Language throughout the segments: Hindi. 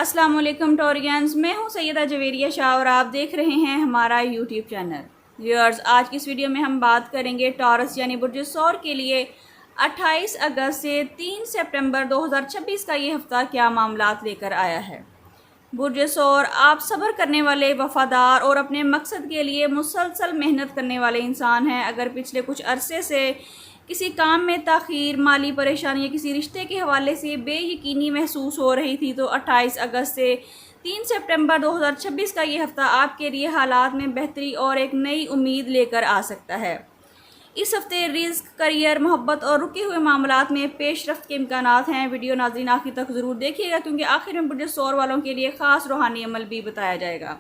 अस्सलाम वालेकुम टोरियंस, मैं हूं सैयदा जवेरिया शाह और आप देख रहे हैं हमारा यूट्यूब चैनल। व्यूअर्स, आज की इस वीडियो में हम बात करेंगे टॉरस यानी बुर्ज सौर के लिए 28 अगस्त से 3 सितंबर 2026 का ये हफ्ता क्या मामलात लेकर आया है। बुर्ज सौर, आप सब्र करने वाले, वफादार और अपने मकसद के लिए मुसलसल मेहनत करने वाले इंसान हैं। अगर पिछले कुछ अरसे से किसी काम में ताख़ीर, माली परेशानी या किसी रिश्ते के हवाले से बेयकीनी महसूस हो रही थी तो 28 अगस्त से 3 सितंबर 2026 का ये हफ़्ता आपके लिए हालात में बेहतरी और एक नई उम्मीद लेकर आ सकता है। इस हफ्ते रिज़्क, करियर, मोहब्बत और रुके हुए मामलात में पेशरफ्त के इम्कानात हैं। वीडियो नाज़रीन आखिर तक ज़रूर देखिएगा क्योंकि आखिर में बुर्ज सौर वालों के लिए ख़ास रूहानी अमल भी बताया जाएगा।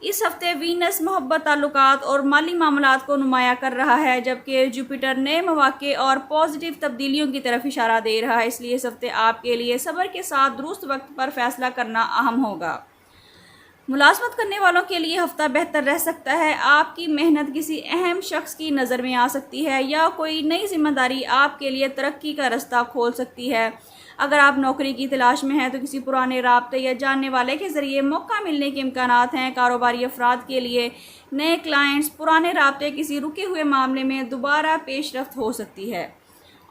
इस हफ्ते वीनस मोहब्बत, ताल्लुकात और माली मामलात को नुमाया कर रहा है, जबकि जुपिटर नए मौके और पॉजिटिव तब्दीलियों की तरफ इशारा दे रहा है। इसलिए इस हफ्ते आपके लिए सब्र के साथ दुरुस्त वक्त पर फैसला करना अहम होगा। मुलाजमत करने वालों के लिए हफ्ता बेहतर रह सकता है। आपकी मेहनत किसी अहम शख्स की नज़र में आ सकती है या कोई नई जिम्मेदारी आपके लिए तरक्की का रास्ता खोल सकती है। अगर आप नौकरी की तलाश में हैं तो किसी पुराने राब्ते या जानने वाले के ज़रिए मौका मिलने के इम्कानात हैं। कारोबारी अफराद के लिए नए क्लाइंट्स, पुराने राब्ते किसी रुके हुए मामले में दोबारा पेशरफ्त हो सकती है।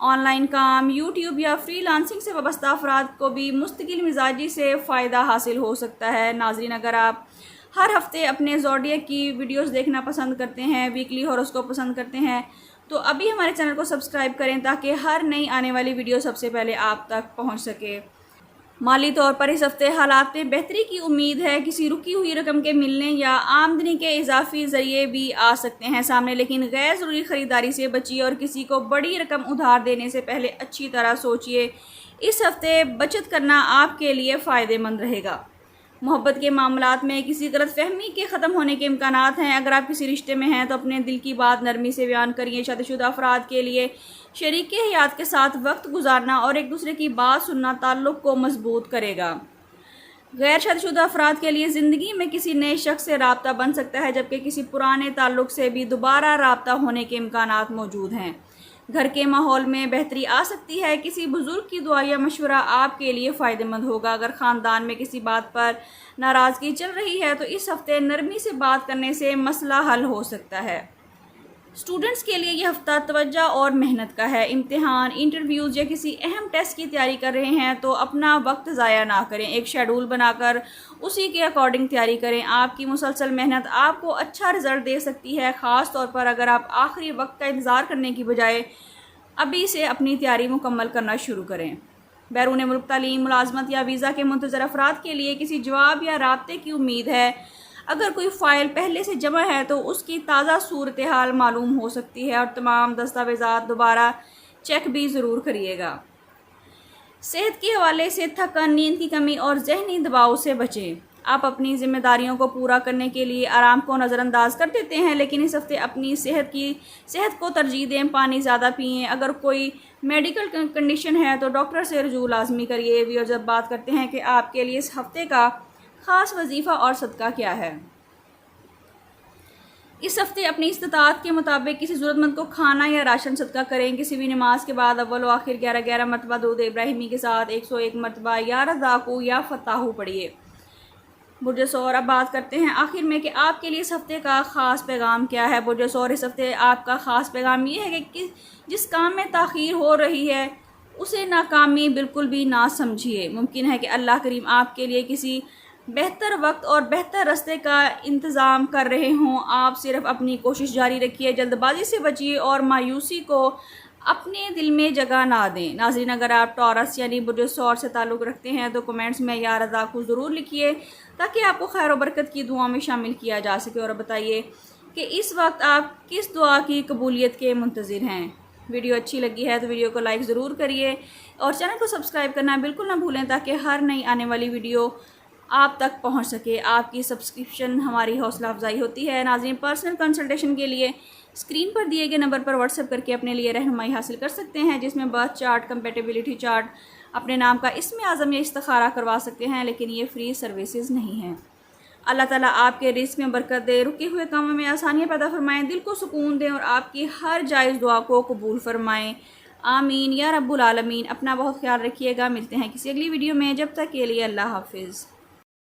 ऑनलाइन काम, यूट्यूब या फ्रीलांसिंग से वाबस्ता अफराद को भी मुस्तकिल मिजाजी से फ़ायदा हासिल हो सकता है। नाज़रीन, अगर आप हर हफ्ते अपने ज़ोडिएक की वीडियोस देखना पसंद करते हैं, वीकली हॉरोस्कोप पसंद करते हैं, तो अभी हमारे चैनल को सब्सक्राइब करें ताकि हर नई आने वाली वीडियो सबसे पहले आप तक पहुंच सके। माली तौर पर इस हफ्ते हालात में बेहतरी की उम्मीद है। किसी रुकी हुई रकम के मिलने या आमदनी के इजाफी ज़रिए भी आ सकते हैं सामने, लेकिन गैर ज़रूरी ख़रीदारी से बचिए और किसी को बड़ी रकम उधार देने से पहले अच्छी तरह सोचिए। इस हफ्ते बचत करना आपके लिए फ़ायदेमंद रहेगा। मोहब्बत के मामलात में किसी गलतफहमी के ख़त्म होने के इम्कानात हैं। अगर आप किसी रिश्ते में हैं तो अपने दिल की बात नरमी से बयान करिए। शादीशुदा अफराद के लिए शरीके हयात के साथ वक्त गुजारना और एक दूसरे की बात सुनना ताल्लुक़ को मजबूत करेगा। गैर शादीशुदा अफराद के लिए ज़िंदगी में किसी नए शख्स से राब्ता बन सकता है, जबकि किसी पुराने ताल्लुक़ से भी दोबारा राब्ता होने के इम्कानात मौजूद हैं। घर के माहौल में बेहतरी आ सकती है। किसी बुजुर्ग की दुआ या मशवरा आपके लिए फ़ायदेमंद होगा। अगर ख़ानदान में किसी बात पर नाराज़गी चल रही है तो इस हफ्ते नरमी से बात करने से मसला हल हो सकता है। स्टूडेंट्स के लिए यह हफ्ता तवज्जो और मेहनत का है। इम्तिहान, इंटरव्यूज़ या किसी अहम टेस्ट की तैयारी कर रहे हैं तो अपना वक्त ज़ाया ना करें। एक शेड्यूल बनाकर उसी के अकॉर्डिंग तैयारी करें। आपकी मुसलसल मेहनत आपको अच्छा रिज़ल्ट दे सकती है, ख़ास तौर पर अगर आप आखिरी वक्त का इंतज़ार करने की बजाय अभी से अपनी तैयारी मुकम्मल करना शुरू करें। बैरून मुल्क तालीम, मुलाजमत या वीज़ा के मुंतज़र अफराद के लिए किसी जवाब या राब्ते की उम्मीद है। अगर कोई फ़ाइल पहले से जमा है तो उसकी ताज़ा सूरत हाल मालूम हो सकती है और तमाम दस्तावेज़ात दोबारा चेक भी ज़रूर करिएगा। सेहत के हवाले से थकन, नींद की कमी और जहनी दबाव से बचें। आप अपनी ज़िम्मेदारियों को पूरा करने के लिए आराम को नज़रअंदाज कर देते हैं, लेकिन इस हफ्ते अपनी सेहत को तरजीह दें। पानी ज़्यादा पिएँ। अगर कोई मेडिकल कंडीशन है तो डॉक्टर से रुजू लाजमी करिए भी। और जब बात करते हैं कि आपके लिए इस हफ्ते का ख़ास वजीफ़ा और सदका क्या है, इस हफ्ते अपनी इस्तात के मुताबिक किसी ज़रूरतमंद को खाना या राशन सदका करें। किसी भी नमाज के बाद अव्वल व आखिर 11-11 मरतबा दुरूद इब्राहिमी के साथ 101 मरतबा या रज़ाकू या फ़ताहू पढ़िए। बुर्ज सौर, अब बात करते हैं आखिर में कि आपके लिए इस हफ्ते का ख़ास पैगाम क्या है। बुर्ज सौर, इस हफ्ते आपका ख़ास पैगाम ये है कि जिस काम में ताख़ीर हो रही है उसे नाकामी बिल्कुल भी ना समझिए। मुमकिन है कि अल्लाह करीम आपके लिए किसी बेहतर वक्त और बेहतर रास्ते का इंतज़ाम कर रहे हों। आप सिर्फ अपनी कोशिश जारी रखिए, जल्दबाजी से बचिए और मायूसी को अपने दिल में जगह ना दें। नाज़रीन, अगर आप टॉरस यानी बुर्ज सौर से ताल्लुक़ रखते हैं तो कमेंट्स में या रज़ा को ज़रूर लिखिए ताकि आपको खैर और बरकत की दुआ में शामिल किया जा सके। और बताइए कि इस वक्त आप किस दुआ की कबूलियत के मुंतज़िर हैं। वीडियो अच्छी लगी है तो वीडियो को लाइक ज़रूर करिए और चैनल को सब्सक्राइब करना बिल्कुल ना भूलें ताकि हर नई आने वाली वीडियो आप तक पहुंच सके। आपकी सब्सक्रिप्शन हमारी हौसला अफजाई होती है। नाज़रीन, पर्सनल कंसल्टेशन के लिए स्क्रीन पर दिए गए नंबर पर व्हाट्सएप करके अपने लिए रहनुमाई हासिल कर सकते हैं, जिसमें बर्थ चार्ट, कंपेटेबिलिटी चार्ट, अपने नाम का इस्म आज़म या इस्तिखारा करवा सकते हैं, लेकिन ये फ्री सर्विसेज नहीं हैं। अल्लाह ताला आपके रिस्क में बरकत दे, रुके हुए कामों में आसानियाँ पैदा फरमाएँ, दिल को सुकून दें और आपकी हर जायज़ दुआ को कबूल फरमाएँ। आमीन या रब्बुल आलमीन। अपना बहुत ख्याल रखिएगा। मिलते हैं किसी अगली वीडियो में, जब तक के लिए अल्लाह हाफिज़।